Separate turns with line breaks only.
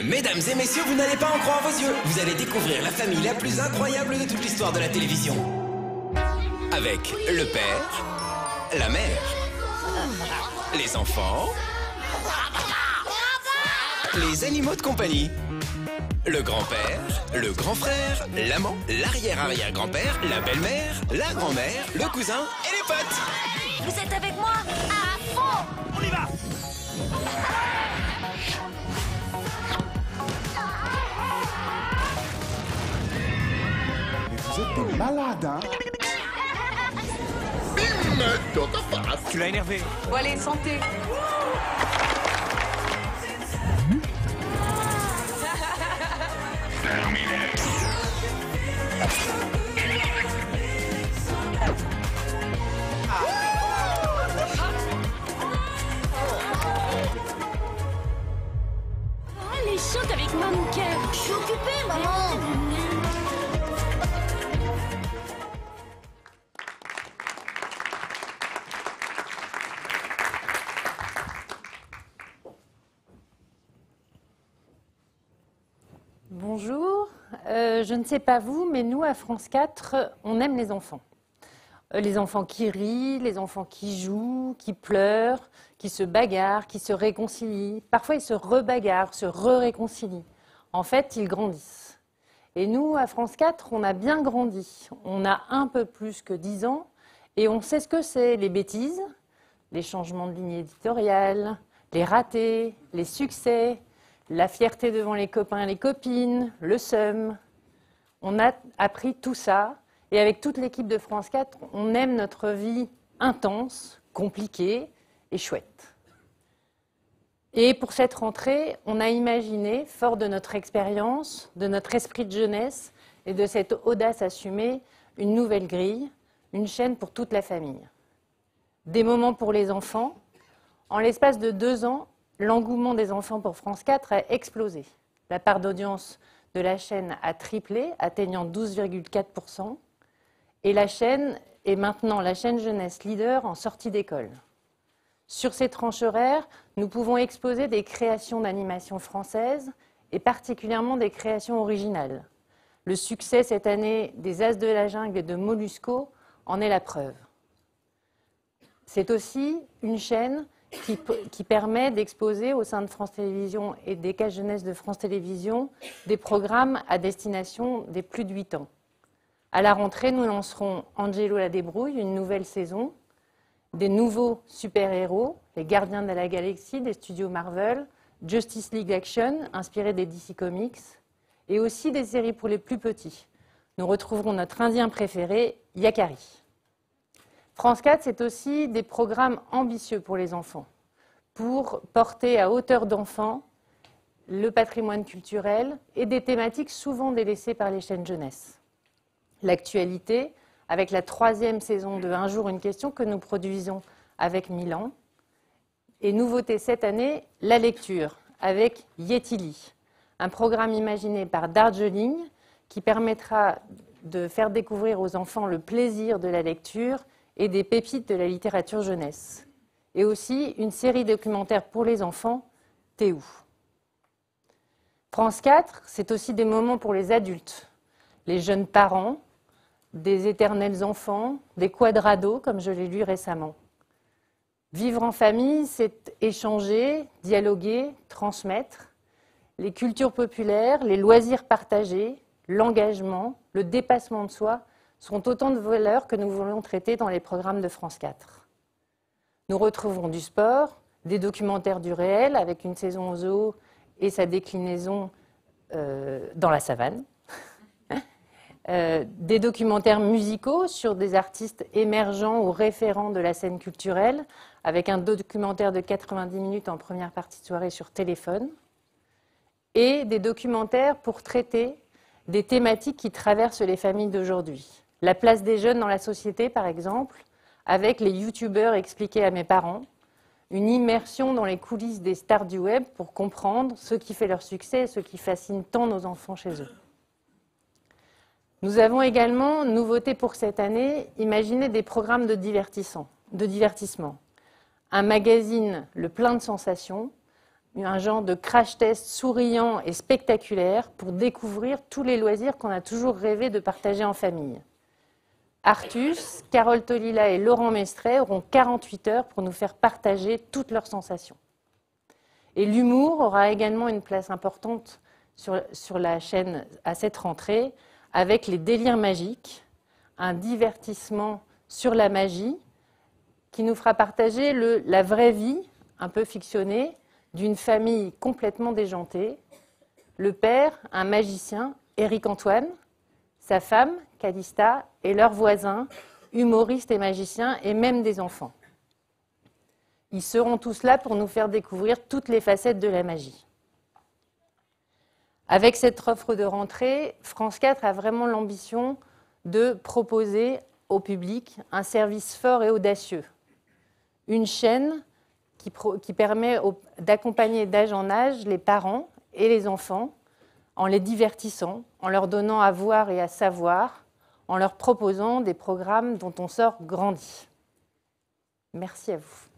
Mesdames et messieurs, vous n'allez pas en croire vos yeux. Vous allez découvrir la famille la plus incroyable de toute l'histoire de la télévision. Avec le père, la mère, les enfants, les animaux de compagnie, le grand-père, le grand frère, l'amant, l'arrière-arrière-grand-père, la belle-mère, la grand-mère, le cousin et les potes.
Vous êtes avec moi à fond.
On y va.
Mais vous êtes des malades, hein?
Bim! Dans ta face!
Tu l'as énervé.
Bon allez, santé.
Elle est chaude avec moi, mon cœur.
Je suis occupée, maman.
Bonjour, je ne sais pas vous, mais nous à France 4, on aime les enfants. Les enfants qui rient, les enfants qui jouent, qui pleurent, qui se bagarrent, qui se réconcilient. Parfois ils se rebagarrent, se re-réconcilient. En fait, ils grandissent. Et nous, à France 4, on a bien grandi. On a un peu plus que 10 ans et on sait ce que c'est, les bêtises, les changements de ligne éditoriale, les ratés, les succès, la fierté devant les copains et les copines, le seum. On a appris tout ça. Et avec toute l'équipe de France 4, on aime notre vie intense, compliquée et chouette. Et pour cette rentrée, on a imaginé, fort de notre expérience, de notre esprit de jeunesse et de cette audace assumée, une nouvelle grille, une chaîne pour toute la famille. Des moments pour les enfants. En l'espace de 2 ans, l'engouement des enfants pour France 4 a explosé. La part d'audience de la chaîne a triplé, atteignant 12,4%. Et la chaîne est maintenant la chaîne jeunesse leader en sortie d'école. Sur ces tranches horaires, nous pouvons exposer des créations d'animation françaises et particulièrement des créations originales. Le succès cette année des As de la jungle et de Molusco en est la preuve. C'est aussi une chaîne qui permet d'exposer au sein de France Télévisions et des cases jeunesse de France Télévisions des programmes à destination des plus de 8 ans. À la rentrée, nous lancerons Angelo la débrouille, une nouvelle saison, des nouveaux super-héros, les Gardiens de la Galaxie des studios Marvel, Justice League Action, inspiré des DC Comics, et aussi des séries pour les plus petits. Nous retrouverons notre Indien préféré, Yakari. France 4, c'est aussi des programmes ambitieux pour les enfants, pour porter à hauteur d'enfants le patrimoine culturel et des thématiques souvent délaissées par les chaînes jeunesse. L'actualité, avec la 3e saison de Un jour, une question que nous produisons avec Milan. Et nouveauté cette année, la lecture, avec Yetili, un programme imaginé par Darjeeling qui permettra de faire découvrir aux enfants le plaisir de la lecture et des pépites de la littérature jeunesse. Et aussi une série documentaire pour les enfants, Théou. France 4, c'est aussi des moments pour les adultes, les jeunes parents, des éternels enfants, des quadrados, comme je l'ai lu récemment. Vivre en famille, c'est échanger, dialoguer, transmettre. Les cultures populaires, les loisirs partagés, l'engagement, le dépassement de soi sont autant de valeurs que nous voulons traiter dans les programmes de France 4. Nous retrouverons du sport, des documentaires du réel avec une saison au zoo et sa déclinaison dans la savane. Des documentaires musicaux sur des artistes émergents ou référents de la scène culturelle, avec un documentaire de 90 minutes en première partie de soirée sur téléphone, et des documentaires pour traiter des thématiques qui traversent les familles d'aujourd'hui. La place des jeunes dans la société, par exemple, avec les youtubeurs expliqués à mes parents, une immersion dans les coulisses des stars du web pour comprendre ce qui fait leur succès et ce qui fascine tant nos enfants chez eux. Nous avons également, nouveauté pour cette année, imaginé des programmes de divertissement. Un magazine, le plein de sensations, un genre de crash test souriant et spectaculaire pour découvrir tous les loisirs qu'on a toujours rêvé de partager en famille. Artus, Carole Tolila et Laurent Mestret auront 48 heures pour nous faire partager toutes leurs sensations. Et l'humour aura également une place importante sur la chaîne à cette rentrée, avec les délires magiques, un divertissement sur la magie qui nous fera partager la vraie vie, un peu fictionnée, d'une famille complètement déjantée. Le père, un magicien, Éric-Antoine, sa femme, Calista, et leurs voisins, humoristes et magiciens, et même des enfants. Ils seront tous là pour nous faire découvrir toutes les facettes de la magie. Avec cette offre de rentrée, France 4 a vraiment l'ambition de proposer au public un service fort et audacieux. Une chaîne qui permet d'accompagner d'âge en âge les parents et les enfants en les divertissant, en leur donnant à voir et à savoir, en leur proposant des programmes dont on sort grandi. Merci à vous.